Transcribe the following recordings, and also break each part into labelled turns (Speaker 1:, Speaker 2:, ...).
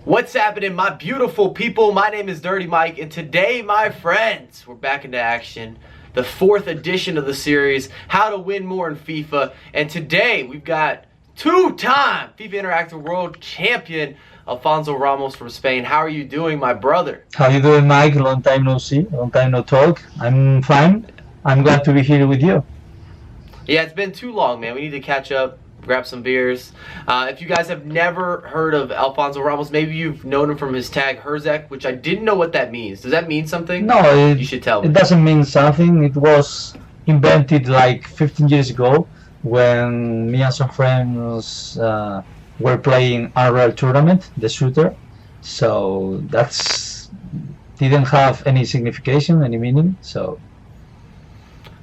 Speaker 1: What's happening, my beautiful people? My name is Dirty Mike, and today, my friends, we're back into action. The 4th edition of the series, How to Win More in FIFA. And today, we've got two-time FIFA Interactive World Champion, Alfonso Ramos from Spain. How are you doing, my brother?
Speaker 2: How you doing, Mike? Long time no see, long time no talk. I'm fine. I'm glad to be here with you.
Speaker 1: Yeah, it's been too long, man. We need to catch up, grab some beers. If you guys have never heard of Alfonso Ramos, maybe you've known him from his tag Herzek, which I didn't know what that means. Does that mean something?
Speaker 2: No,
Speaker 1: you should tell me.
Speaker 2: It doesn't mean something. It was invented like 15 years ago when me and some friends were playing Unreal Tournament, the shooter. So that's didn't have any signification, any meaning. So.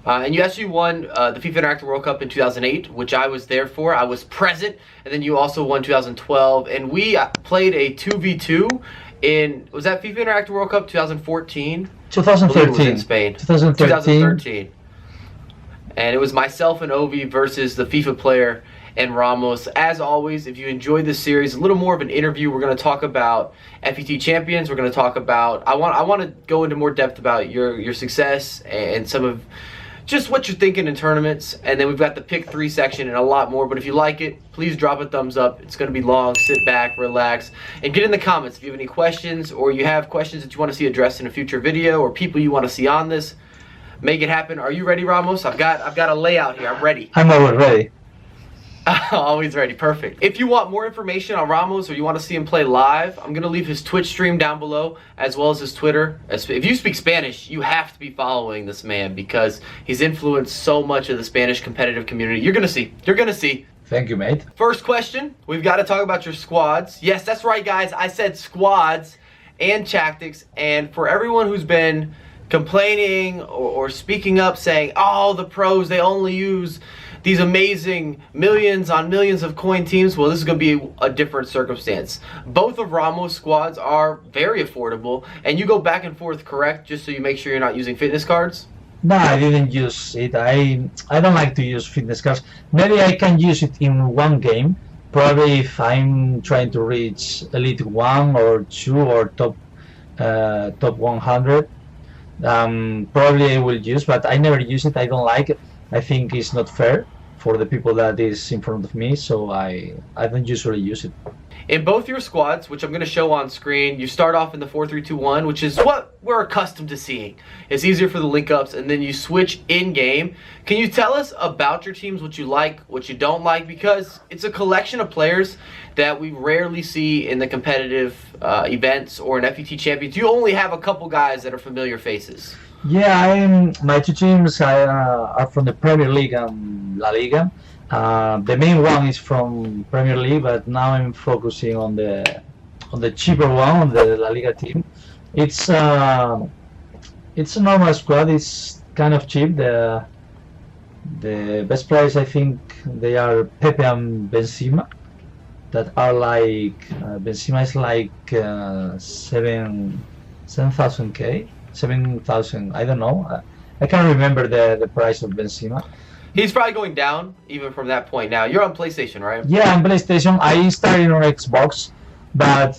Speaker 1: And you actually won the FIFA Interactive World Cup in 2008, which I was there for. I was present. And then you also won 2012. And we played a 2v2 in, was that FIFA Interactive World Cup 2014?
Speaker 2: 2013.
Speaker 1: It was in Spain. 2013. And it was myself and Ovi versus the FIFA player and Ramos. As always, if you enjoyed this series, a little more of an interview. We're going to talk about FUT Champions. We're going to talk about, I want to go into more depth about your success and some of just what you're thinking in tournaments. And then we've got the pick 3 section and a lot more. But if you like it, please drop a thumbs up. It's going to be long. Sit back, relax, and get in the comments if you have any questions, or you have questions that you want to see addressed in a future video, or people you want to see on this. Make it happen. Are you ready, Ramos? I've got a layout here. I'm ready.
Speaker 2: I'm always ready.
Speaker 1: Always ready. Perfect. If you want more information on Ramos, or you want to see him play live, I'm going to leave his Twitch stream down below, as well as his Twitter. If you speak Spanish, you have to be following this man because he's influenced so much of the Spanish competitive community. You're going to see. You're going to see.
Speaker 2: Thank you, mate.
Speaker 1: First question, we've got to talk about your squads. Yes, that's right, guys. I said squads and tactics. And for everyone who's been complaining or speaking up saying, oh, the pros, they only use these amazing millions on millions of coin teams, well, this is going to be a different circumstance. Both of Ramos' squads are very affordable, and you go back and forth, correct? Just so you make sure you're not using fitness cards?
Speaker 2: No, I didn't use it. I don't like to use fitness cards. Maybe I can use it in one game. Probably if I'm trying to reach Elite 1 or 2 or top 100. Probably I will use, but I never use it. I don't like it. I think it's not fair for the people that is in front of me, so I don't usually use it.
Speaker 1: In both your squads, which I'm going to show on screen, you start off in the 4-3-2-1, which is what we're accustomed to seeing. It's easier for the link-ups, and then you switch in-game. Can you tell us about your teams, what you like, what you don't like? Because it's a collection of players that we rarely see in the competitive events or in FUT Champions. You only have a couple guys that are familiar faces.
Speaker 2: Yeah, my two teams are from the Premier League and La Liga. The main one is from Premier League, but now I'm focusing on the cheaper one, on the La Liga team. It's a normal squad. It's kind of cheap. The best players, I think, they are Pepe and Benzema, that are like Benzema is like 7,000k. 7,000, I don't know. I can't remember the price of Benzema.
Speaker 1: He's probably going down even from that point now. You're on PlayStation, right?
Speaker 2: Yeah, on PlayStation. I started on Xbox, but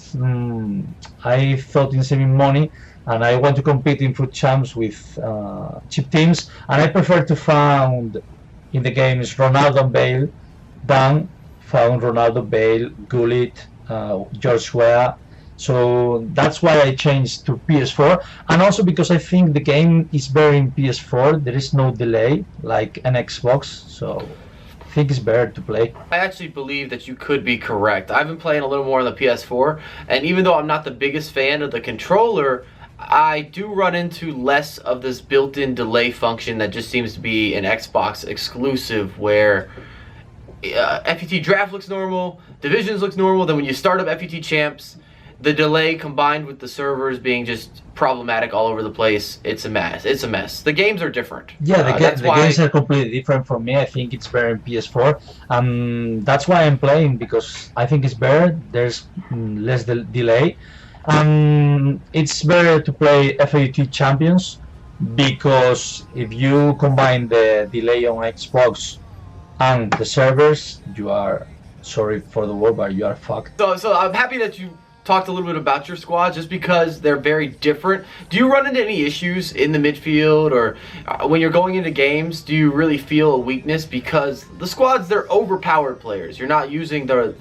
Speaker 2: I thought in saving money, and I want to compete in FUT Champs with cheap teams, and I prefer to find in the games Ronaldo and Bale than found Ronaldo, Bale, Gullit, George Weah. So that's why I changed to PS4, and also because I think the game is better in PS4. There is no delay like an Xbox, so I think it's better to play.
Speaker 1: I actually believe that you could be correct. I've been playing a little more on the PS4, and even though I'm not the biggest fan of the controller, I do run into less of this built-in delay function that just seems to be an Xbox exclusive, where FUT Draft looks normal, Divisions looks normal, then when you start up FUT Champs, the delay combined with the servers being just problematic all over the place, it's a mess. It's a mess. The games are different.
Speaker 2: Yeah, the games are completely different for me. I think it's better in PS4. That's why I'm playing, because I think it's better. There's less delay. It's better to play FUT Champions, because if you combine the delay on Xbox and the servers, you are, sorry for the word, but you are fucked.
Speaker 1: So I'm happy that you talked a little bit about your squads just because they're very different. Do you run into any issues in the midfield, or when you're going into games, do you really feel a weakness? Because the squads, they're overpowered players. You're not using the,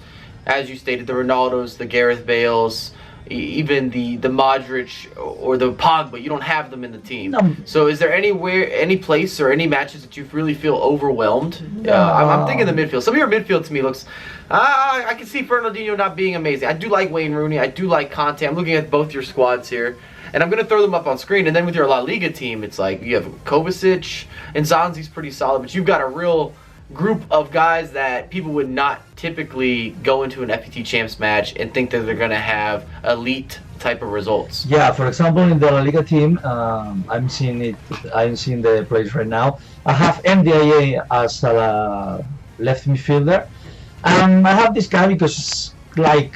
Speaker 1: as you stated, the Ronaldos, the Gareth Bales, even the Modric or the Pogba. You don't have them in the team. So is there any place or any matches that you really feel overwhelmed? I'm thinking the midfield. Some of your midfield to me looks, I can see Fernandinho not being amazing. I do like Wayne Rooney. I do like Conte. I'm looking at both your squads here, and I'm going to throw them up on screen. And then with your La Liga team, it's like you have Kovacic, and Zanzi's pretty solid, but you've got a real group of guys that people would not typically go into an FUT Champs match and think that they're going to have elite type of results.
Speaker 2: Yeah, for example, in the La Liga team, I'm seeing the players right now. I have MDIA as a left midfielder. I have this guy because it's like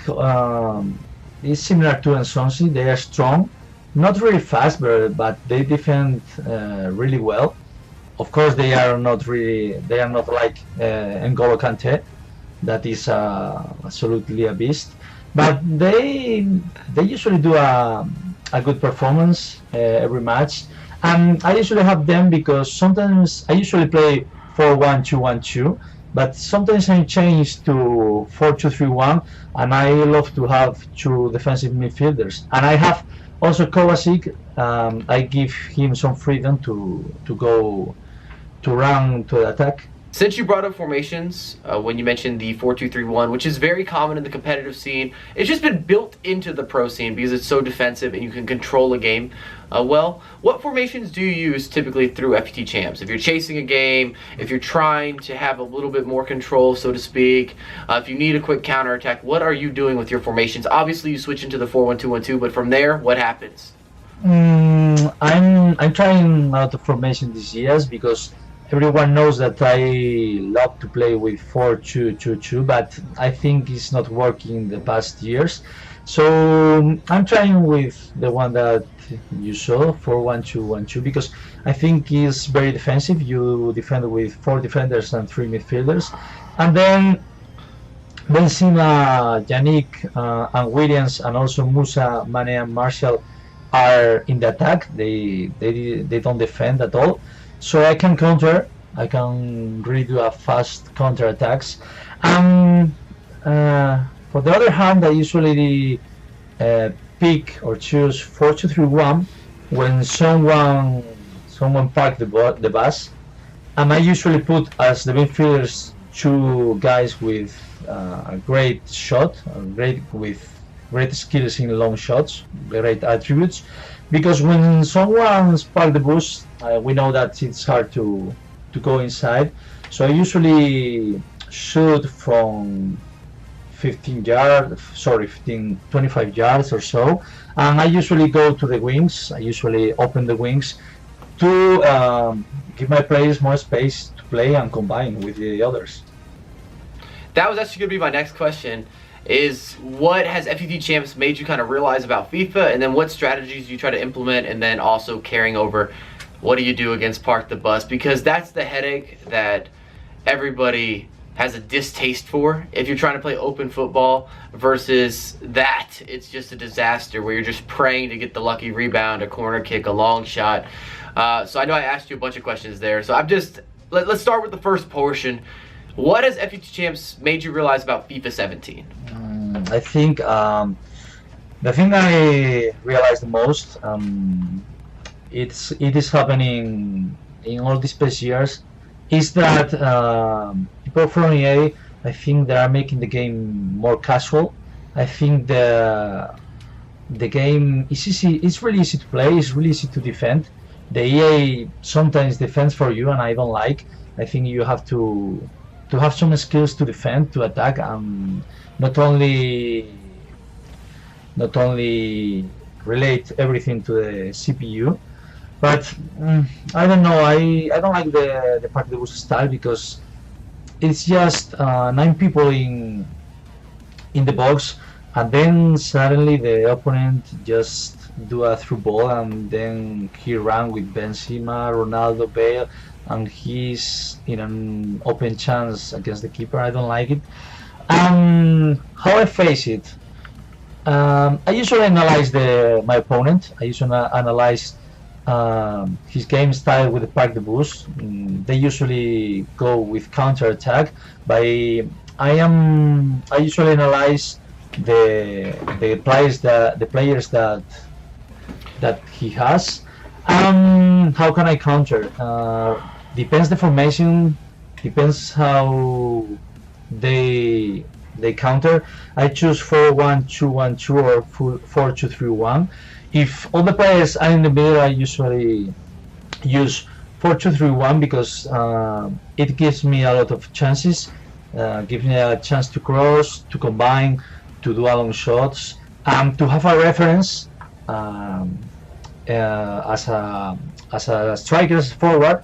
Speaker 2: it's similar to Nsonsi. They are strong, not really fast, but they defend really well. Of course, they are not like N'Golo Kante, that is absolutely a beast. But they usually do a good performance every match. And I usually have them because sometimes I usually play 4-1-2-1-2, but sometimes I change to 4-2-3-1, and I love to have two defensive midfielders. And I have also Kovacic. I give him some freedom to run to the attack.
Speaker 1: Since you brought up formations, when you mentioned the 4-2-3-1, which is very common in the competitive scene, it's just been built into the pro scene because it's so defensive and you can control a game well. What formations do you use typically through FUT Champs? If you're chasing a game, if you're trying to have a little bit more control, so to speak, if you need a quick counterattack, what are you doing with your formations? Obviously, you switch into the 4-1-2-1-2, but from there, what happens?
Speaker 2: I'm trying out the formation these years because everyone knows that I love to play with 4-2-2-2, but I think it's not working in the past years. So I'm trying with the one that you saw, 4-1-2-1-2, because I think it's very defensive. You defend with 4 defenders and 3 midfielders. And then Benzema, Yannick, and Williams, and also Musa, Mane, and Martial are in the attack. They don't defend at all. So I can counter. I can really do a fast counter attacks. For the other hand, I usually pick or choose 4-2-3-1 when someone park the bus, and I usually put as the midfielders 2 guys with a great shot, with great skills in long shots, great attributes. Because when someone park the bus, we know that it's hard to go inside. So I usually shoot from 25 yards or so, and I usually go to the wings. I usually open the wings to give my players more space to play and combine with the others.
Speaker 1: That was actually going to be my next question. Is what has FUT Champs made you kind of realize about FIFA, and then what strategies you try to implement, and then also carrying over what do you do against Park the Bus, because that's the headache that everybody has a distaste for. If you're trying to play open football versus that, it's just a disaster where you're just praying to get the lucky rebound, a corner kick, a long shot. So I know I asked you a bunch of questions there, so let's start with the first portion. What has FUT Champs made you realize about FIFA 17?
Speaker 2: I think the thing I realized the most, it is happening in all these past years, is that people from EA, I think they are making the game more casual. I think the game is easy. It's really easy to play. It's really easy to defend. The EA sometimes defends for you, and I don't like. I think you have to have some skills to defend, to attack, and not only relate everything to the CPU. But I don't know. I don't like the Park the Bus style because it's just 9 people in the box, and then suddenly the opponent just do a through ball, and then he ran with Benzema, Ronaldo, Bale, and he's in an open chance against the keeper. I don't like it. How I face it? I usually analyze my opponent. I usually analyze his game style with the park the boost. They usually go with counter attack. By I usually analyze the players that he has. How can I counter? Depends the formation. Depends how they counter. I choose 4-1-2-1-2 or 4-2-3-1. If all the players are in the middle, I usually use 4-2-3-1 because it gives me a lot of chances. Gives me a chance to cross, to combine, to do long shots, to have a reference as a striker's forward.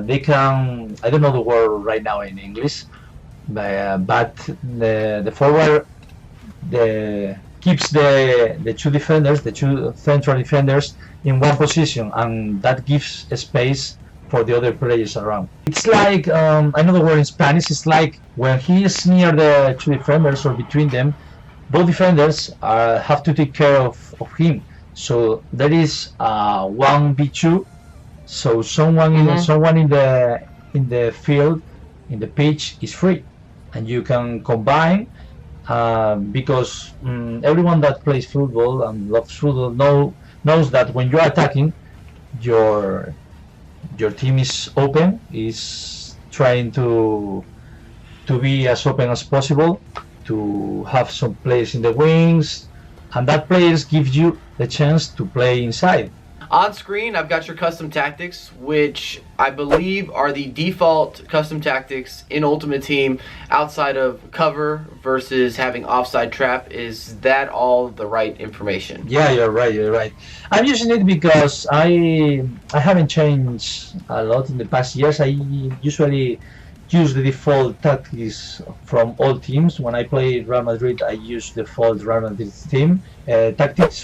Speaker 2: They can, I don't know the word right now in English, but the forward keeps the two defenders, the two central defenders in one position, and that gives a space for the other players around. It's like, I know the word in Spanish, it's like when he is near the two defenders or between them, both defenders have to take care of him. So there is 1v2. So someone in the field, in the pitch, is free, and you can combine because everyone that plays football and loves football knows that when you're attacking, your team is open, is trying to be as open as possible, to have some players in the wings, and that players give you the chance to play inside.
Speaker 1: On screen, I've got your custom tactics, which I believe are the default custom tactics in Ultimate Team outside of cover versus having offside trap. Is that all the right information?
Speaker 2: Yeah, you're right. I'm using it because I haven't changed a lot in the past years. I usually use the default tactics from all teams. When I play Real Madrid, I use default Real Madrid team tactics.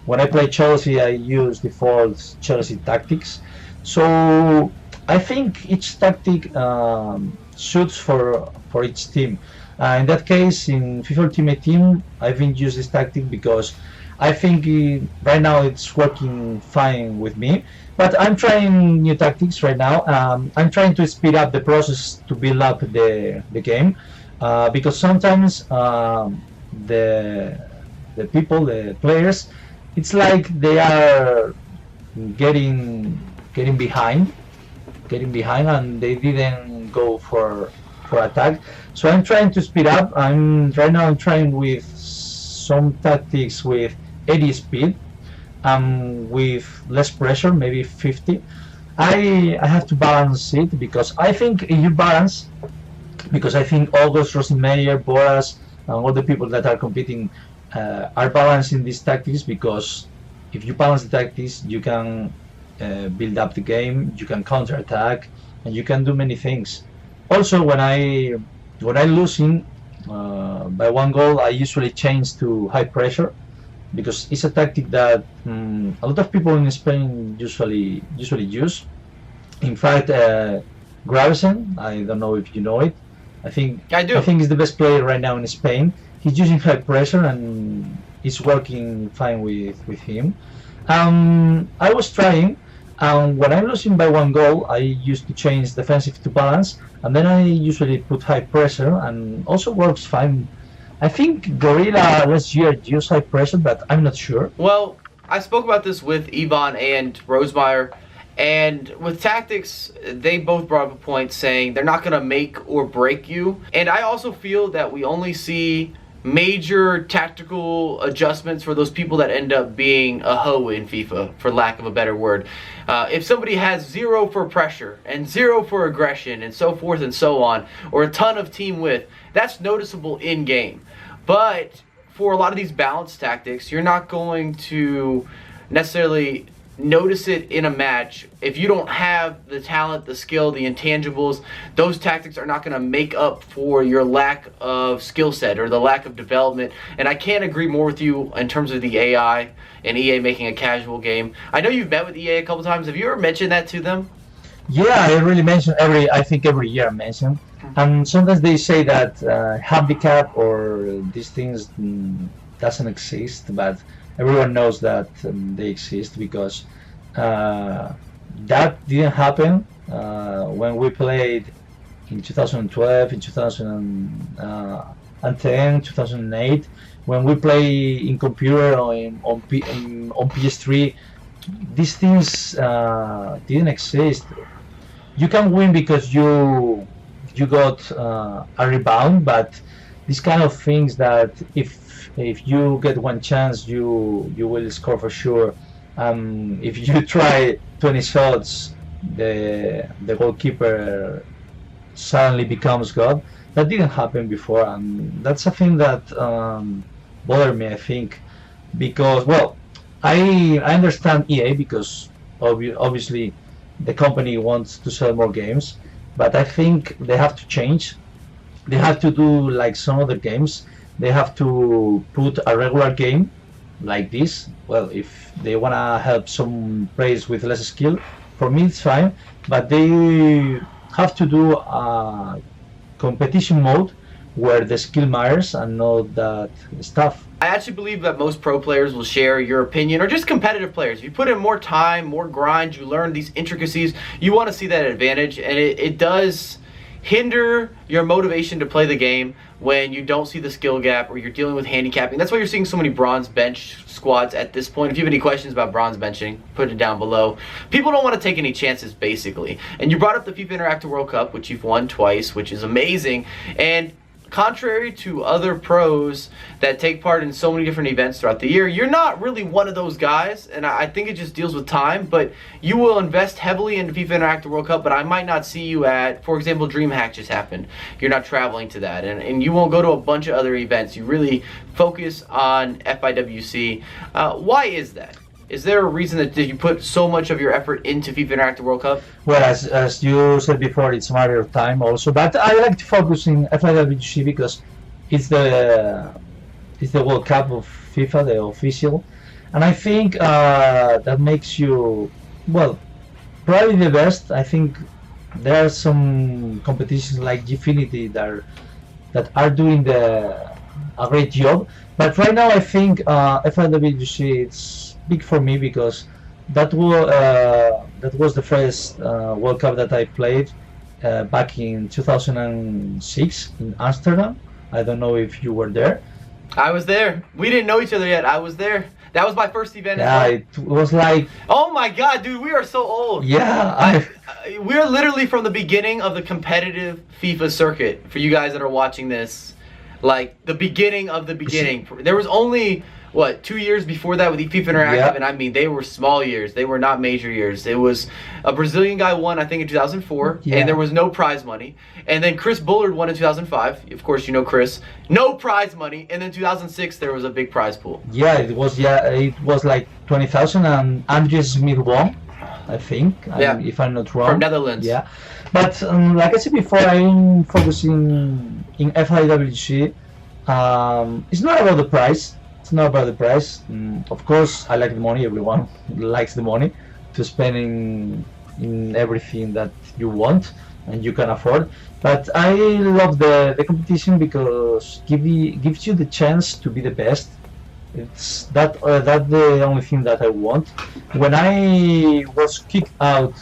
Speaker 2: When I play Chelsea, I use default Chelsea tactics. So I think each tactic suits for each team. In that case, in FIFA Ultimate Team, I've been using this tactic because I think right now it's working fine with me. But I'm trying new tactics right now. I'm trying to speed up the process to build up the game because sometimes the players, it's like they are getting behind, and they didn't go for attack. So I'm trying to speed up. I'm trying with some tactics with 80 speed, with less pressure, maybe 50. I have to balance it because I think if you balance, because I think August Roisemeier, Boras, and all the people that are competing are balancing these tactics, because if you balance the tactics, you can build up the game, you can counter attack, and you can do many things. Also, when I losing by 1 goal, I usually change to high pressure because it's a tactic that a lot of people in Spain usually use. In fact, Gravesen, I don't know if you know it. I think he's the best player right now in Spain. He's using high pressure and it's working fine with him. I was trying, and when I'm losing by 1 goal, I used to change defensive to balance, and then I usually put high pressure, and also works fine. I think Gorilla last year used high pressure, but I'm not sure.
Speaker 1: Well, I spoke about this with Ivan and Roisemeier, and with tactics, they both brought up a point saying they're not going to make or break you. And I also feel that we only see major tactical adjustments for those people that end up being a hoe in FIFA, for lack of a better word. If somebody has 0 for pressure and 0 for aggression and so forth and so on, or a ton of team width, that's noticeable in game. But for a lot of these balanced tactics, you're not going to necessarily notice it in a match. If you don't have the talent, the skill, the intangibles, those tactics are not going to make up for your lack of skill set or the lack of development. And I can't agree more with you in terms of the AI and EA making a casual game. I know you've met with EA a couple times. Have you ever mentioned that to them?
Speaker 2: Yeah, I really mention I think every year I mention. And sometimes they say that handicap or these things doesn't exist, but everyone knows that they exist because that didn't happen when we played in 2012, in 2010, 2008, when we play in computer or on PS3. These things didn't exist. You can win because you got a rebound, but these kind of things that if you get one chance, you will score for sure. If you try 20 shots, the goalkeeper suddenly becomes God. That didn't happen before, and that's a thing that bothered me, I think, because, well, I understand EA because obviously the company wants to sell more games, but I think they have to change. They have to do like some other games. They have to put a regular game like this. Well, if they want to help some players with less skill, for me it's fine, but they have to do a competition mode where the skill matters and not that stuff.
Speaker 1: I actually believe that most pro players will share your opinion, or just competitive players. If you put in more time, more grind, you learn these intricacies, you want to see that advantage, and it does hinder your motivation to play the game when you don't see the skill gap or you're dealing with handicapping. That's why you're seeing so many bronze bench squads at this point. If you have any questions about bronze benching, put it down below. People don't want to take any chances, basically. And you brought up the FIFA Interactive World Cup, which you've won twice, which is amazing. And contrary to other pros that take part in so many different events throughout the year, you're not really one of those guys, and I think it just deals with time. But you will invest heavily into FIFA Interactive World Cup, but I might not see you at, for example, DreamHack just happened. You're not traveling to that, and you won't go to a bunch of other events. You really focus on FIWC. Why is that? Is there a reason that you put so much of your effort into FIFA Interactive World Cup?
Speaker 2: Well, as you said before, it's a matter of time also. But I like to focus in FIWC because it's the World Cup of FIFA, the official, and I think that makes you, well, probably the best. I think there are some competitions like Gfinity that are doing a great job. But right now, I think FIWC it's big for me because that was the first World Cup that I played back in 2006 in Amsterdam. I don't know if you were there.
Speaker 1: I was there. We didn't know each other yet. I was there. That was my first event.
Speaker 2: Yeah, it was like...
Speaker 1: Oh my God, dude, we are so old.
Speaker 2: Yeah.
Speaker 1: We're literally from the beginning of the competitive FIFA circuit. For you guys that are watching this, like the beginning of the beginning. There was only... what, 2 years before that with FIFA Interactive,
Speaker 2: yeah.
Speaker 1: And I mean, they were small years. They were not major years. It was a Brazilian guy won, I think, in 2004,
Speaker 2: yeah.
Speaker 1: And there was no prize money. And then Chris Bullard won in 2005. Of course, you know Chris. No prize money. And then 2006, there was a big prize pool.
Speaker 2: Yeah, it was like 20,000, and Andries Smith won, I think, if I'm not wrong.
Speaker 1: From Netherlands.
Speaker 2: Yeah, but like I said before, I'm focusing in FIWC. It's not about the price. It's not about the price. Of course, I like the money. Everyone likes the money to spend in everything that you want and you can afford. But I love the competition because gives you the chance to be the best. It's that's the only thing that I want. When I was kicked out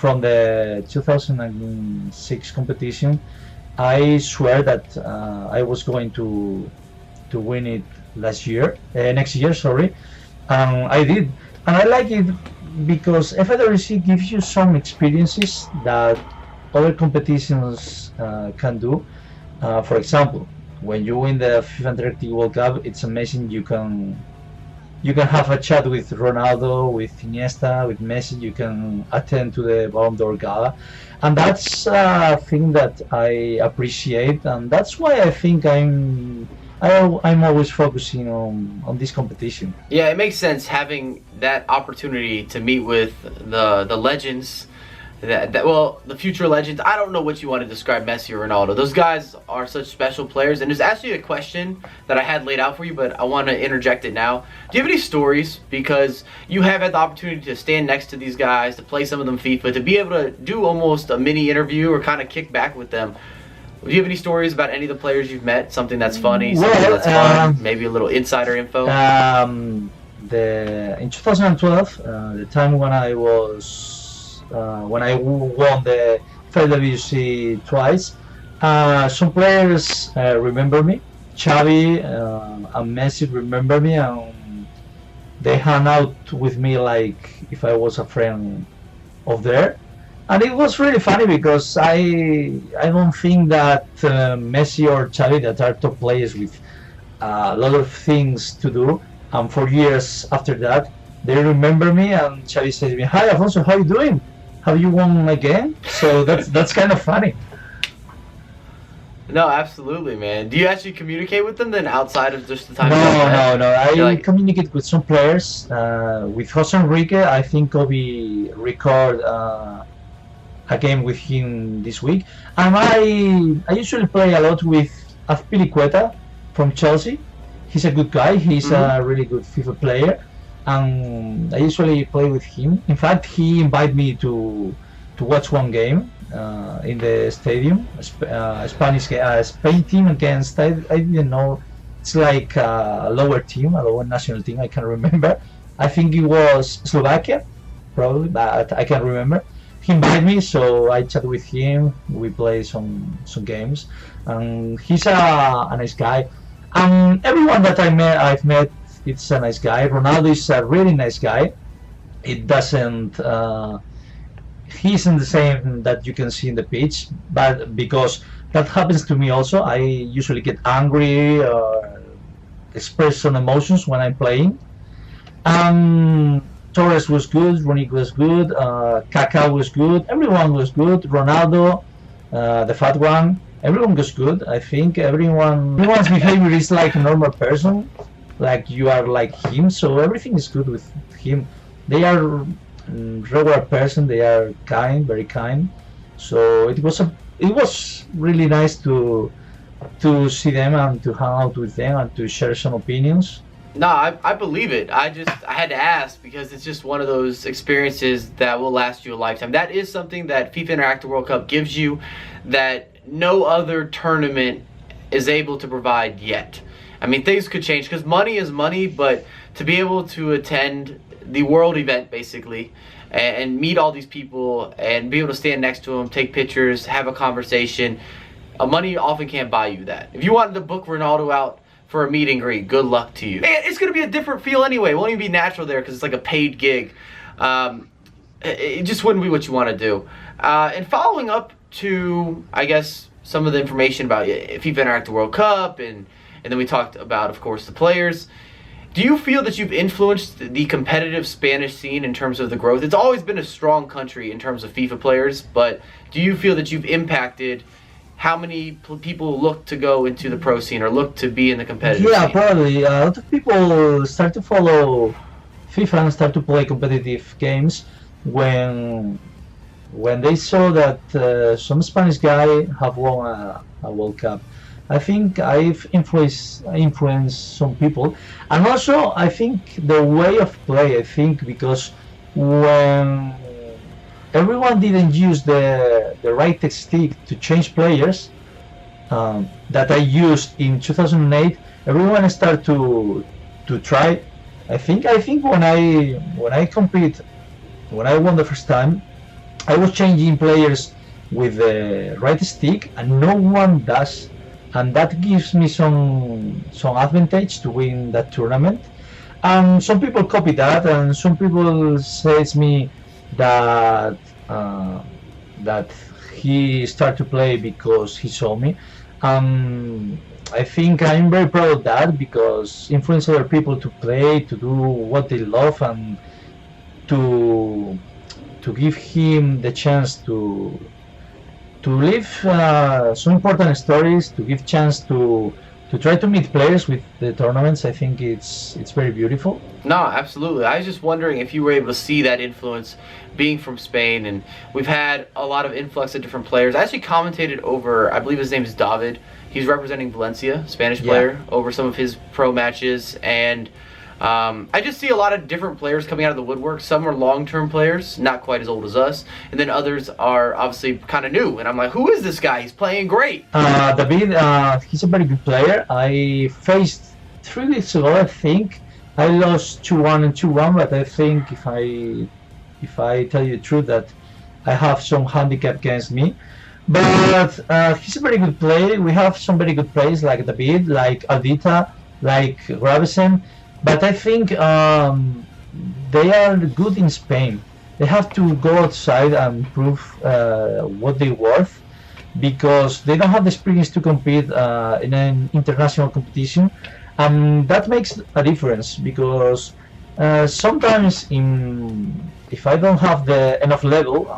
Speaker 2: from the 2006 competition, I swear that I was going to win it next year, sorry. I did, and I like it because FIWC gives you some experiences that other competitions can do. For example, when you win the FIFA Interactive World Cup, it's amazing. You can have a chat with Ronaldo, with Iniesta, with Messi. You can attend to the Ballon d'Or Gala, and that's a thing that I appreciate, and that's why I think I'm always focusing on this competition.
Speaker 1: Yeah, it makes sense having that opportunity to meet with the legends, well, the future legends. I don't know what you want to describe Messi or Ronaldo. Those guys are such special players. And there's actually a question that I had laid out for you, but I want to interject it now. Do you have any stories? Because you have had the opportunity to stand next to these guys, to play some of them FIFA, to be able to do almost a mini interview or kind of kick back with them. Do you have any stories about any of the players you've met? Something that's funny, something that's fun, maybe a little insider info?
Speaker 2: In 2012, the time when I was when I won the FIWC twice, some players remember me. Xavi and Messi remember me, and they hung out with me like if I was a friend of theirs. And it was really funny because I don't think that Messi or Xavi, that are top players with a lot of things to do, and for years after that, they remember me, and Xavi says to me, "Hi Alfonso, how you doing? Have you won again?" So that's kind of funny.
Speaker 1: No, absolutely, man. Do you actually communicate with them then outside of just the time?
Speaker 2: No. I communicate with some players. With Jose Enrique, I think Obi record a game with him this week, and I usually play a lot with Azpilicueta from Chelsea. He's a good guy. He's a really good FIFA player, and I usually play with him. In fact, he invited me to watch one game in the stadium, Spain team against I didn't know, it's like a lower team, a lower national team. I can't remember. I think it was Slovakia, probably, but I can't remember. He invited me, so I chat with him. We play some games, and he's a nice guy. And everyone that I've met, it's a nice guy. Ronaldo is a really nice guy. It doesn't. He isn't the same that you can see in the pitch, but because that happens to me also, I usually get angry or express some emotions when I'm playing. Torres was good, Ronick was good, Kaká was good, everyone was good, Ronaldo, the fat one, everyone was good. I think everyone's behavior is like a normal person, like you are like him, so everything is good with him. They are regular person, they are kind, very kind. So it was really nice to see them and to hang out with them and to share some opinions.
Speaker 1: No, I believe it. I had to ask because it's just one of those experiences that will last you a lifetime. That is something that FIFA Interactive World Cup gives you that no other tournament is able to provide yet. I mean, things could change because money is money, but to be able to attend the world event basically and meet all these people and be able to stand next to them, take pictures, have a conversation, money often can't buy you that. If you wanted to book Ronaldo out for a meet and greet, good luck to you. It's going to be a different feel anyway. It won't even be natural there because it's like a paid gig. It just wouldn't be what you want to do. And following up to, I guess, some of the information about FIFA Interactive World Cup, and then we talked about, of course, the players. Do you feel that you've influenced the competitive Spanish scene in terms of the growth? It's always been a strong country in terms of FIFA players, but do you feel that you've impacted how many people look to go into the pro scene or look to be in the competitive scene?
Speaker 2: Probably. A lot of people start to follow FIFA and start to play competitive games when they saw that some Spanish guy have won a World Cup. I think I've influenced some people, and also I think the way of play. I think because when everyone didn't use the right stick to change players that I used in 2008, everyone started to try. I think when I compete, when I won the first time, I was changing players with the right stick, and no one does. And that gives me some advantage to win that tournament. And some people copy that, and some people says me that that he started to play because he saw me. I think I'm very proud of that because influence other people to play, to do what they love, and to give him the chance to live some important stories, to give chance to try to meet players with the tournaments. I think it's very beautiful.
Speaker 1: No, absolutely. I was just wondering if you were able to see that influence being from Spain, and we've had a lot of influx of different players. I actually commentated over, I believe his name is David. He's representing Valencia, Spanish player, over some of his pro matches, and I just see a lot of different players coming out of the woodwork. Some are long-term players, not quite as old as us, and then others are obviously kind of new. And I'm like, who is this guy? He's playing great.
Speaker 2: David, he's a very good player. I faced 3 weeks ago, I think. I lost 2-1 and 2-1, but I think if I tell you the truth, that I have some handicap against me. But he's a very good player. We have some very good players like David, like Aldita, like Gravesen. But I think they are good in Spain. They have to go outside and prove what they're worth, because they don't have the experience to compete in an international competition. And that makes a difference, because sometimes if I don't have the enough level,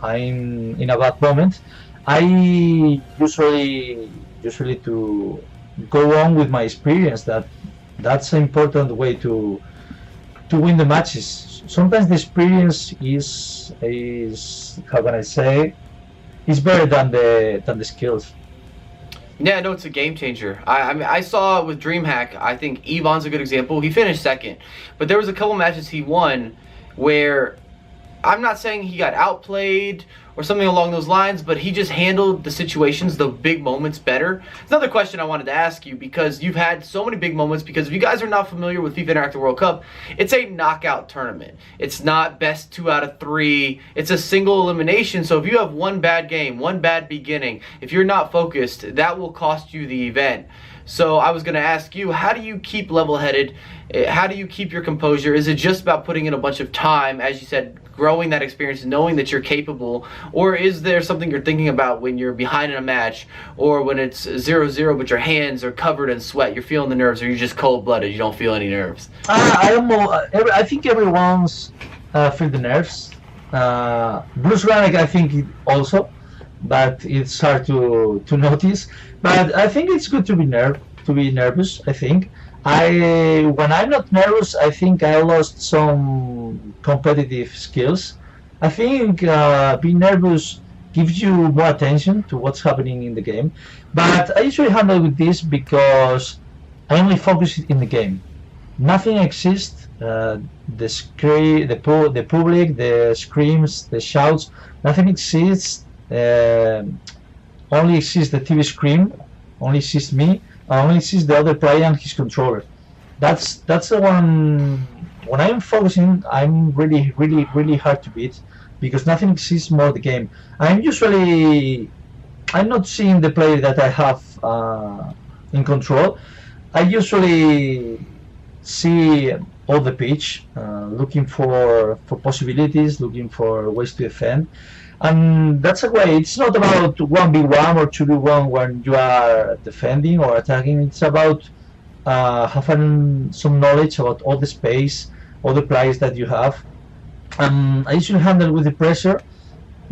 Speaker 2: I'm in a bad moment, I usually to go on with my experience. That's an important way to win the matches. Sometimes the experience is how can I say, is better than the skills.
Speaker 1: Yeah, no, it's a game changer. I mean, I saw with DreamHack, I think Yvonne's a good example. He finished second, but there was a couple matches he won where, I'm not saying he got outplayed or something along those lines, but he just handled the situations, the big moments better. It's another question I wanted to ask you, because you've had so many big moments, because if you guys are not familiar with FIFA Interactive World Cup, it's a knockout tournament. It's not best 2 out of 3. It's a single elimination, so if you have one bad game, one bad beginning, if you're not focused, that will cost you the event. So I was going to ask you, how do you keep level-headed? How do you keep your composure? Is it just about putting in a bunch of time, as you said, growing that experience, knowing that you're capable? Or is there something you're thinking about when you're behind in a match, or when it's 0-0 but your hands are covered in sweat, you're feeling the nerves, or you're just cold-blooded, you don't feel any nerves?
Speaker 2: I don't know. I think everyone's feel the nerves. Bruce Rannick, I think also, but it's hard to notice. But I think it's good to be nervous. I think when I'm not nervous, I think I lost some competitive skills. I think being nervous gives you more attention to what's happening in the game. But I usually handle with this because I only focus in the game. Nothing exists. The scream, the public, the screams, the shouts. Nothing exists. Only exists the TV screen, only exists me, only exists the other player and his controller. That's the one. When I'm focusing, I'm really hard to beat, because nothing exists more the game. I'm not seeing the player that I have in control. I usually see all the pitch, looking for possibilities, looking for ways to defend. And that's a way. It's not about 1v1 or 2v1 when you are defending or attacking. It's about having some knowledge about all the space, all the players that you have. I usually handle with the pressure.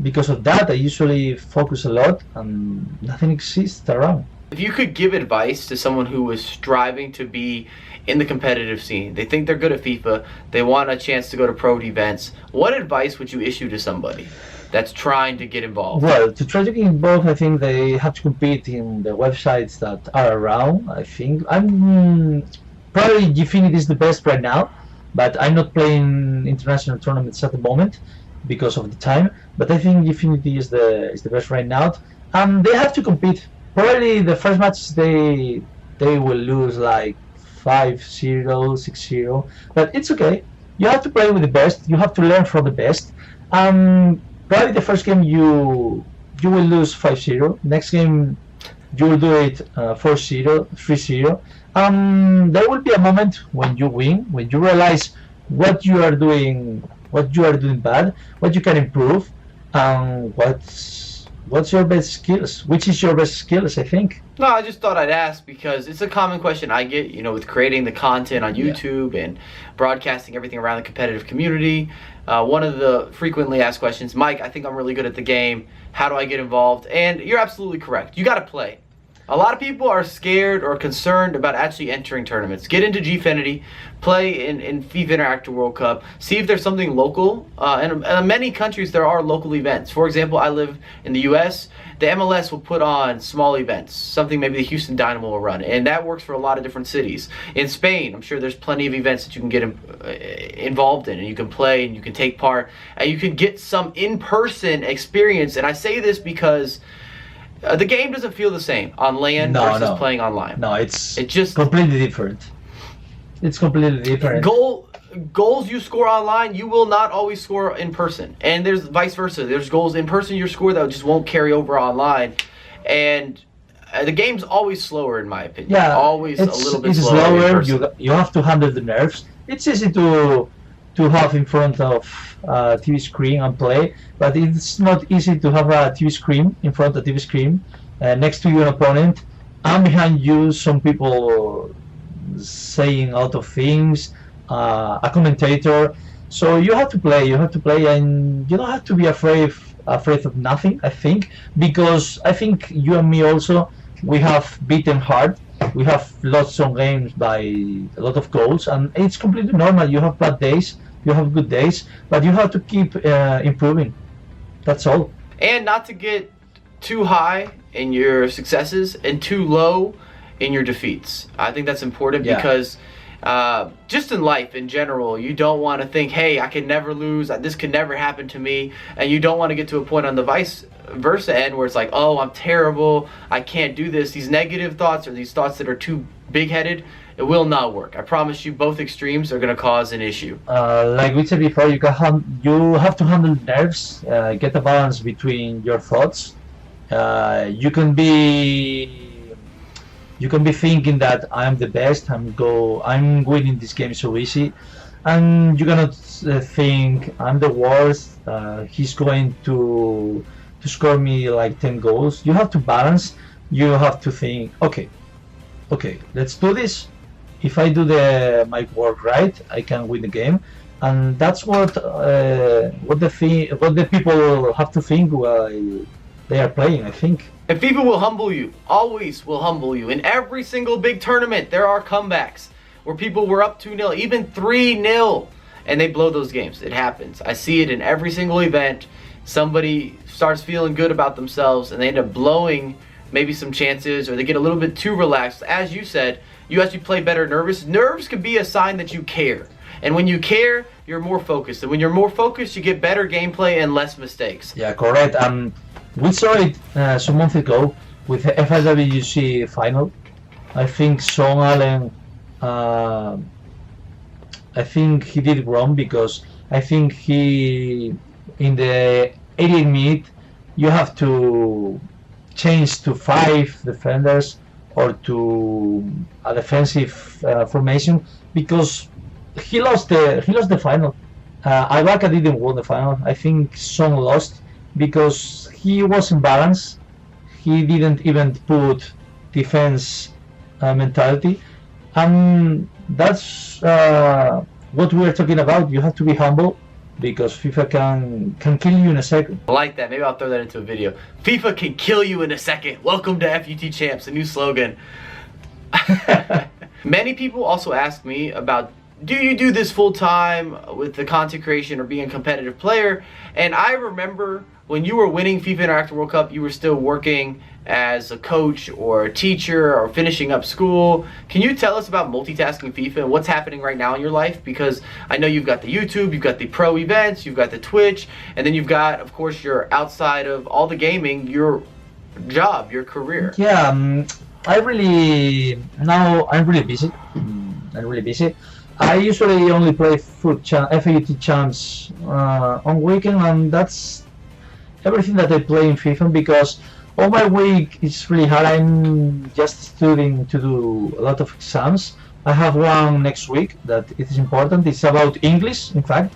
Speaker 2: Because of that, I usually focus a lot, and nothing exists around.
Speaker 1: If you could give advice to someone who is striving to be in the competitive scene, they think they're good at FIFA, they want a chance to go to pro events, what advice would you issue to somebody that's trying to get involved?
Speaker 2: Well, to try to get involved, I think they have to compete in the websites that are around. I think probably Gfinity is the best right now, but I'm not playing international tournaments at the moment because of the time. But I think Gfinity is the best right now, and they have to compete. Probably the first match they will lose like 5-0, 6-0, but it's okay. You have to play with the best. You have to learn from the best. Probably the first game you will lose 5-0. Next game you will do it 4-0, 3-0. There will be a moment when you win, when you realize what you are doing bad, what you can improve, and what's your best skills. Which is your best skills, I think.
Speaker 1: No, I just thought I'd ask because it's a common question I get, with creating the content on YouTube and broadcasting everything around the competitive community. One of the frequently asked questions, Mike, I think I'm really good at the game. How do I get involved? And you're absolutely correct. You got to play. A lot of people are scared or concerned about actually entering tournaments. Get into Gfinity, play in FIFA Interactive World Cup, see if there's something local. And in many countries there are local events. For example, I live in the US. The MLS will put on small events, something maybe the Houston Dynamo will run, and that works for a lot of different cities. In Spain, I'm sure there's plenty of events that you can get involved in, and you can play and you can take part, and you can get some in-person experience. And I say this because the game doesn't feel the same on LAN versus playing online.
Speaker 2: No, it's just completely different. It's completely different.
Speaker 1: Goals you score online, you will not always score in person, and there's vice versa. There's goals in person you score that just won't carry over online, and the game's always slower in my opinion.
Speaker 2: Yeah,
Speaker 1: always a little bit slower.
Speaker 2: You have to handle the nerves. It's easy to have in front of a TV screen and play, but it's not easy to have a TV screen in front of a TV screen next to your opponent, and behind you some people saying a lot of things. A commentator, so you have to play, and you don't have to be afraid of nothing, I think, because I think you and me also, we have beaten hard, we have lost some games by a lot of goals, and it's completely normal. You have bad days, you have good days, but you have to keep improving. That's all.
Speaker 1: And not to get too high in your successes and too low in your defeats. I think that's important because just in life in general, you don't want to think, hey, I can never lose, this could never happen to me, and you don't want to get to a point on the vice versa end where it's like, oh, I'm terrible, I can't do this. These negative thoughts or these thoughts that are too big-headed, it will not work. I promise you, both extremes are going to cause an issue.
Speaker 2: Like we said before, you have to handle nerves, get a balance between your thoughts. You can be thinking that I'm the best, I'm winning this game so easy, and you cannot think I'm the worst. He's going to score me like 10 goals. You have to balance. You have to think, okay, let's do this. If I do my work right, I can win the game, and that's what the people have to think while they are playing, I think.
Speaker 1: And FIFA will humble you, always will humble you. In every single big tournament, there are comebacks where people were up 2-0, even 3-0, and they blow those games. It happens. I see it in every single event. Somebody starts feeling good about themselves, and they end up blowing maybe some chances, or they get a little bit too relaxed. As you said, you actually play better nervous. Nerves can be a sign that you care. And when you care, you're more focused. And when you're more focused, you get better gameplay and less mistakes.
Speaker 2: Yeah, correct. We saw it some months ago with the FIWC final. I think Sean Allen, I think he did wrong, because I think he, in the 88th minute, you have to change to 5 defenders or to a defensive formation, because he lost the final. Ibaka didn't win the final. I think Son lost because he was in balance. He didn't even put defense mentality, and that's what we're talking about. You have to be humble, because FIFA can kill you in a second.
Speaker 1: I like that. Maybe I'll throw that into a video. FIFA can kill you in a second. Welcome to FUT Champs, a new slogan. Many people also ask me about, do you do this full time with the content creation or being a competitive player? And I remember when you were winning FIFA Interactive World Cup, you were still working as a coach or a teacher or finishing up school. Can you tell us about multitasking FIFA and what's happening right now in your life? Because I know you've got the YouTube, you've got the pro events, you've got the Twitch, and then you've got, of course, your outside of all the gaming, your job, your career.
Speaker 2: Yeah, I'm really busy. I'm really busy. I usually only play FUT Champs on weekend, and that's everything that I play in FIFA, because all my week is really hard. I'm just studying to do a lot of exams. I have one next week that it is important. It's about English, in fact.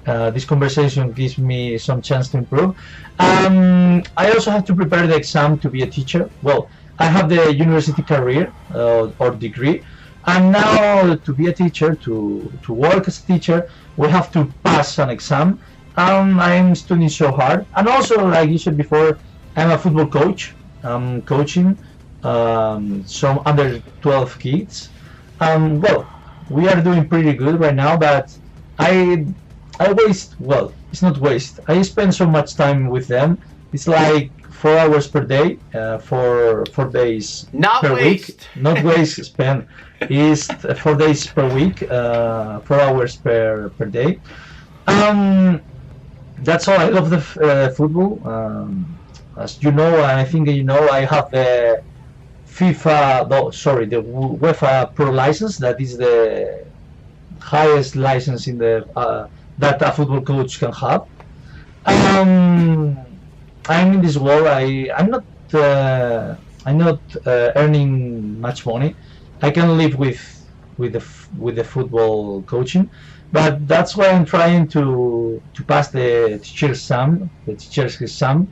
Speaker 2: This conversation gives me some chance to improve. I also have to prepare the exam to be a teacher. Well, I have the university career or degree, and now to be a teacher, to work as a teacher, we have to pass an exam. I'm studying so hard, and also, like you said before, I'm a football coach. I'm coaching some under 12 kids. Well, we are doing pretty good right now, but I waste, well, it's not waste. I spend so much time with them. It's like 4 hours per day, for 4 days
Speaker 1: Not
Speaker 2: per
Speaker 1: waste.
Speaker 2: week. Not waste spent. Is 4 days per week, 4 hours per day. That's all. I love the football. As you know, I think you know, I have the the UEFA Pro license. That is the highest license in the that a football coach can have. I'm in this world. I'm not earning much money. I can live with the football coaching, but that's why I'm trying to pass the teacher's exam.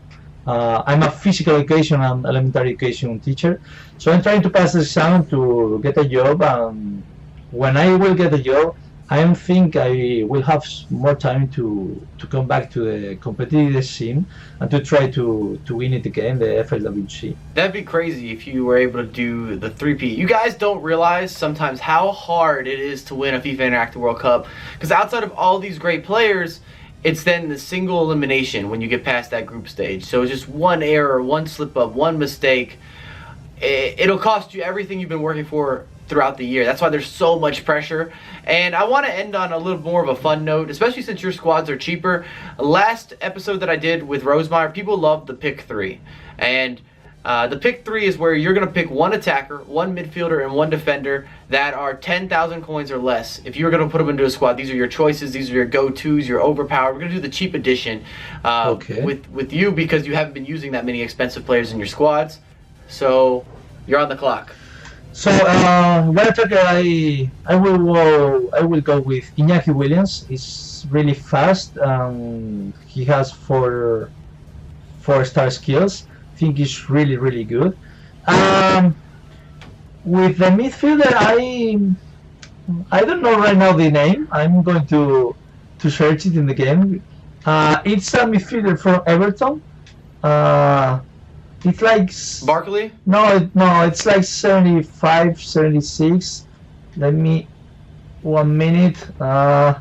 Speaker 2: I'm a physical education and elementary education teacher, so I'm trying to pass the exam to get a job. And when I will get a job, I think I will have more time to come back to the competitive scene and to try to win it again, the FIWC.
Speaker 1: That'd be crazy if you were able to do the 3P. You guys don't realize sometimes how hard it is to win a FIFA Interactive World Cup, because outside of all these great players, it's then the single elimination when you get past that group stage. So it's just one error, one slip up, one mistake. It'll cost you everything you've been working for throughout the year. That's why there's so much pressure. And I want to end on a little more of a fun note, especially since your squads are cheaper. Last episode that I did with Roisemeier, people loved the pick 3. And the pick 3 is where you're going to pick one attacker, one midfielder, and one defender that are 10,000 coins or less. If you're going to put them into a squad, these are your choices, these are your go-tos, your overpower. We're going to do the cheap edition with you, because you haven't been using that many expensive players in your squads. So you're on the clock.
Speaker 2: So one attacker, I will go with Iñaki Williams. He's really fast. He has four star skills. I think he's really good. With the midfielder, I don't know right now the name. I'm going to search it in the game. It's a midfielder from Everton. It's like
Speaker 1: Barkley?
Speaker 2: No, it's like 75, 76. Let me 1 minute.
Speaker 1: Not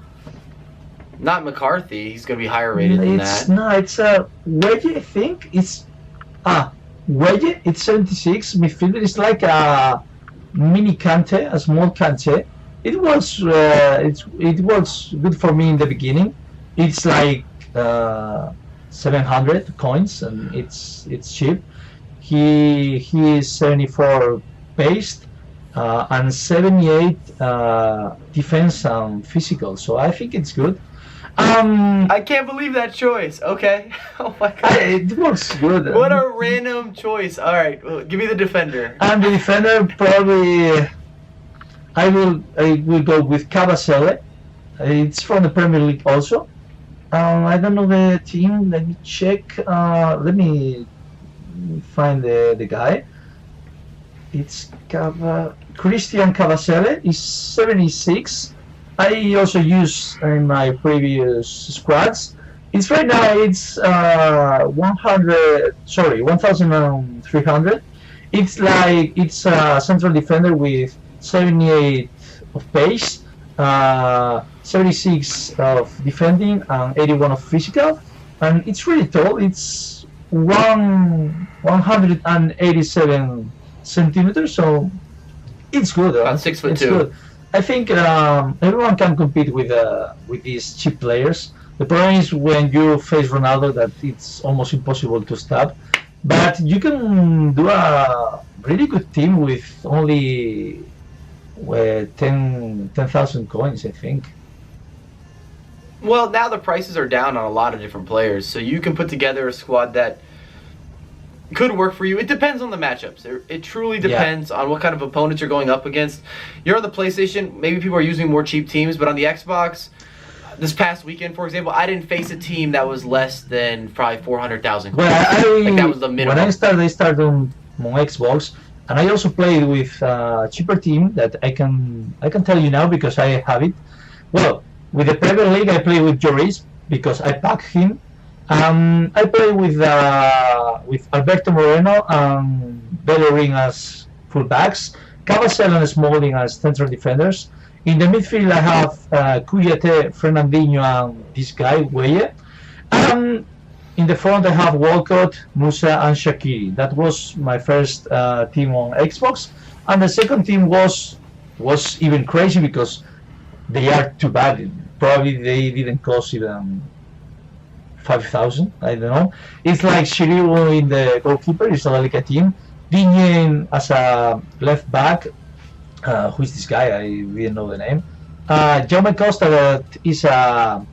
Speaker 1: McCarthy. He's going to be higher rated than that.
Speaker 2: No, it's a Wedge, I think. It's Wedge. It's 76. Midfielder is like a mini Kante, a small Kante. It was good for me in the beginning. It's like 700 coins, and it's cheap. He is 74 pace and 78 defense and physical. So I think it's good.
Speaker 1: I can't believe that choice. Okay. Oh my god.
Speaker 2: It works good.
Speaker 1: What a random choice. All right, well, give me the defender.
Speaker 2: And the defender, probably I will go with Cavacelle. It's from the Premier League also. I don't know the team. Let me check. Let me find the guy. It's Christian Cavacelle. He's 76. I also use in my previous squads. It's right now. It's 1,300. It's like it's a central defender with 78 of pace, 76 of defending, and 81 of physical. And it's really tall. It's 187 centimeters. So it's good.
Speaker 1: About 6'2".
Speaker 2: Good. I think everyone can compete with these cheap players. The problem is when you face Ronaldo that it's almost impossible to stop. But you can do a really good team with only 10,000 coins, I think.
Speaker 1: Well, now the prices are down on a lot of different players, so you can put together a squad that could work for you. It depends on the matchups. It truly depends on what kind of opponents you're going up against. You're on the PlayStation, maybe people are using more cheap teams, but on the Xbox, this past weekend, for example, I didn't face a team that was less than probably 400,000 coins. Like that was the minimum.
Speaker 2: When I started on Xbox, and I also played with a cheaper team that I can tell you now because I have it. Well, with the Premier League, I play with Joris because I packed him. I play with Alberto Moreno and Bellerin as fullbacks, Cavacel and Smalling as central defenders. In the midfield, I have Kouyaté, Fernandinho, and this guy, Weye. In the front, I have Walcott, Musa, and Shaqiri. That was my first team on Xbox. And the second team was even crazy because they are too bad. Probably they didn't cost even 5,000. I don't know. It's like Shiriwo in the goalkeeper. It's like a team. Digne as a left back. Who is this guy? I didn't know the name. Jaume Costa that is how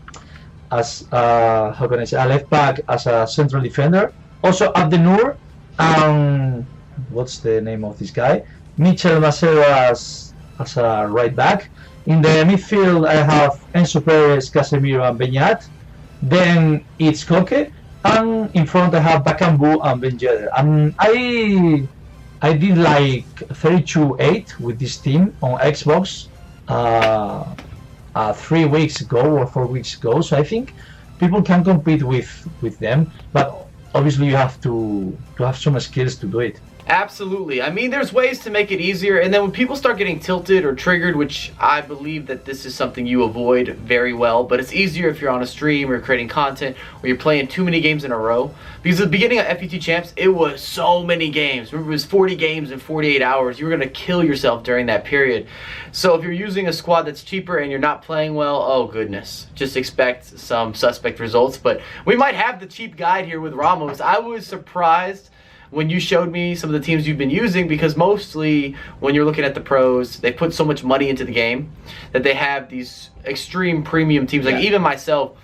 Speaker 2: can I say, a left back as a central defender. Also Abdenur. What's the name of this guy? Michel Macedo as a right back. In the midfield, I have Enzo Perez, Casemiro, and Beñat. Then it's Koke, and in front I have Bakambu and Ben Yedder. And I did like 32-8 with this team on Xbox 3 weeks ago or 4 weeks ago. So I think people can compete with them, but obviously you have to have some skills to do it.
Speaker 1: Absolutely. I mean, there's ways to make it easier, and then when people start getting tilted or triggered, which I believe that this is something you avoid very well, but it's easier if you're on a stream or creating content or you're playing too many games in a row. Because at the beginning of FUT Champs, it was so many games. Remember, it was 40 games in 48 hours. You were going to kill yourself during that period. So if you're using a squad that's cheaper and you're not playing well, oh goodness, just expect some suspect results. But we might have the cheap guide here with Ramos. I was surprised when you showed me some of the teams you've been using, because mostly when you're looking at the pros, they put so much money into the game that they have these extreme premium teams. Like even myself,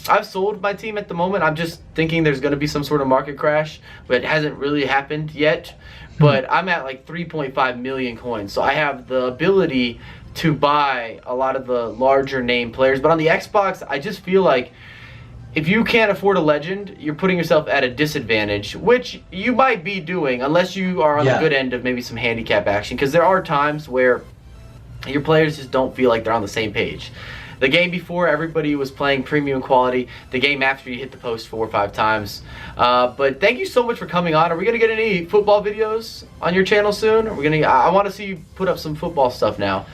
Speaker 1: I've sold my team at the moment. I'm just thinking there's going to be some sort of market crash, but it hasn't really happened yet. But I'm at like 3.5 million coins, so I have the ability to buy a lot of the larger name players. But on the Xbox, I just feel like if you can't afford a legend, you're putting yourself at a disadvantage, which you might be doing unless you are on the good end of maybe some handicap action, because there are times where your players just don't feel like they're on the same page. The game before, everybody was playing premium quality. The game after, you hit the post 4 or 5 times. But thank you so much for coming on. Are we going to get any football videos on your channel soon? I want to see you put up some football stuff now.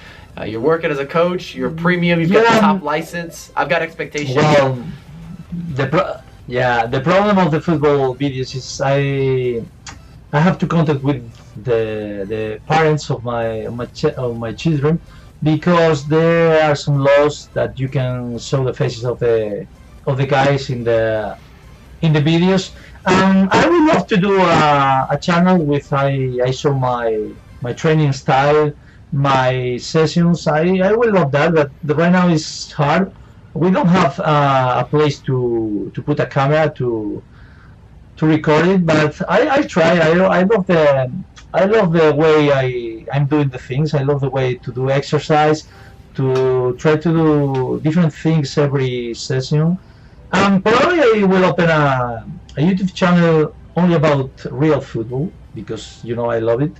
Speaker 1: You're working as a coach. You're premium. You've got the top license. I've got expectations.
Speaker 2: Well, the problem of the football videos is I have to contact with the parents of my children, because there are some laws that you can show the faces of the guys in the videos. I would love to do a channel with I show my training style, my sessions. I will love that, but right now it's hard. We don't have a place to put a camera to record it, but I try. I love the way I'm doing the things. I love the way to do exercise, to try to do different things every session. Probably I will open a YouTube channel only about real football, because I love it.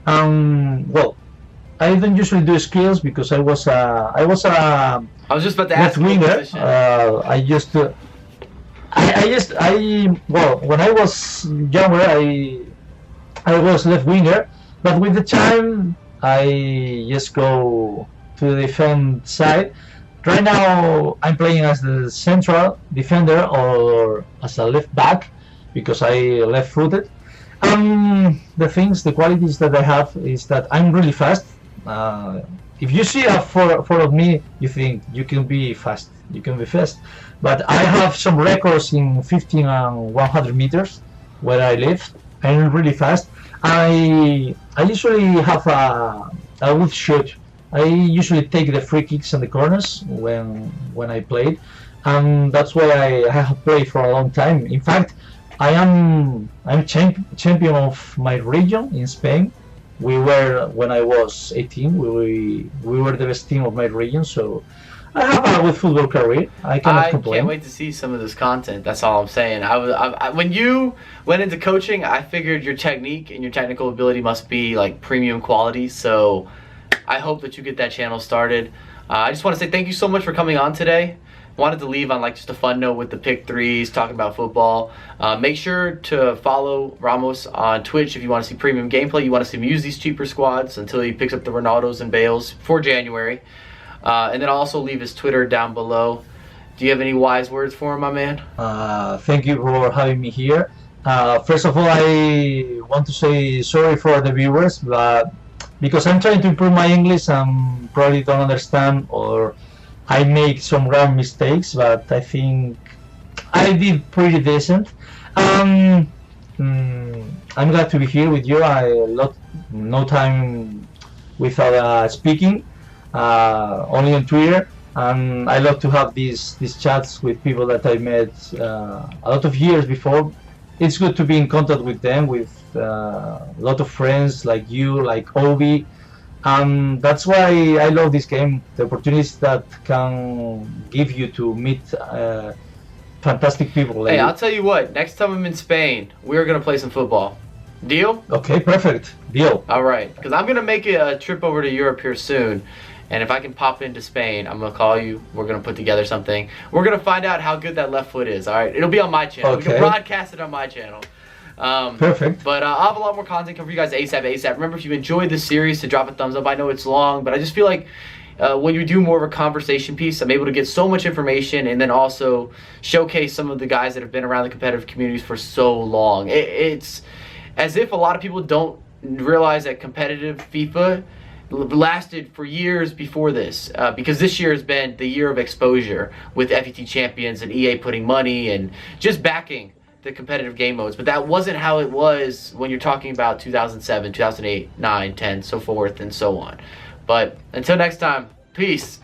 Speaker 2: Well, I don't usually do skills because I was
Speaker 1: I was just about to ask
Speaker 2: left winger. Well, when I was younger, I was left winger, but with the time I just go to the defense side. Right now I'm playing as the central defender or as a left back because I left-footed. The qualities that I have is that I'm really fast. If you see a photo of me, you think you can be fast. But I have some records in 15 and 100 meters where I live. I'm really fast. I usually have a good shoot. I usually take the free kicks and the corners when I played, and that's why I have played for a long time. In fact, I'm champion of my region in Spain. We were, when I was 18, we were the best team of my region, so I have a good football career. I cannot complain.
Speaker 1: I can't wait to see some of this content. That's all I'm saying. When you went into coaching, I figured your technique and your technical ability must be like premium quality, so I hope that you get that channel started. I just want to say thank you so much for coming on today. wanted to leave on like just a fun note with the pick threes, talking about football. Make sure to follow Ramos on Twitch if you want to see premium gameplay. You want to see him use these cheaper squads until he picks up the Ronaldos and Bales for January. And then I'll also leave his Twitter down below. Do you have any wise words for him, my man?
Speaker 2: Thank you for having me here. First of all, I want to say sorry for the viewers, but because I'm trying to improve my English and probably don't understand, or I make some wrong mistakes, but I think I did pretty decent. I'm glad to be here with you. No time without speaking, only on Twitter. And I love to have these chats with people that I met a lot of years before. It's good to be in contact with them, with a lot of friends like you, like Obi. That's why I love this game, the opportunities that can give you to meet fantastic people. Like
Speaker 1: hey, I'll tell you what, next time I'm in Spain, we're going to play some football. Deal?
Speaker 2: Okay, perfect. Deal.
Speaker 1: All right, because I'm going to make a trip over to Europe here soon. And if I can pop into Spain, I'm going to call you. We're going to put together something. We're going to find out how good that left foot is, all right? It'll be on my channel.
Speaker 2: Okay.
Speaker 1: We can broadcast it on my channel.
Speaker 2: Perfect.
Speaker 1: But I'll have a lot more content coming for you guys ASAP. Remember, if you enjoyed this series, to drop a thumbs up. I know it's long, but I just feel like when you do more of a conversation piece, I'm able to get so much information and then also showcase some of the guys that have been around the competitive communities for so long. It's as if a lot of people don't realize that competitive FIFA lasted for years before this, because this year has been the year of exposure with FUT Champions and EA putting money and just backing the competitive game modes. But that wasn't how it was when you're talking about 2007, 2008, 9, 10, so forth and so on. But until next time, peace.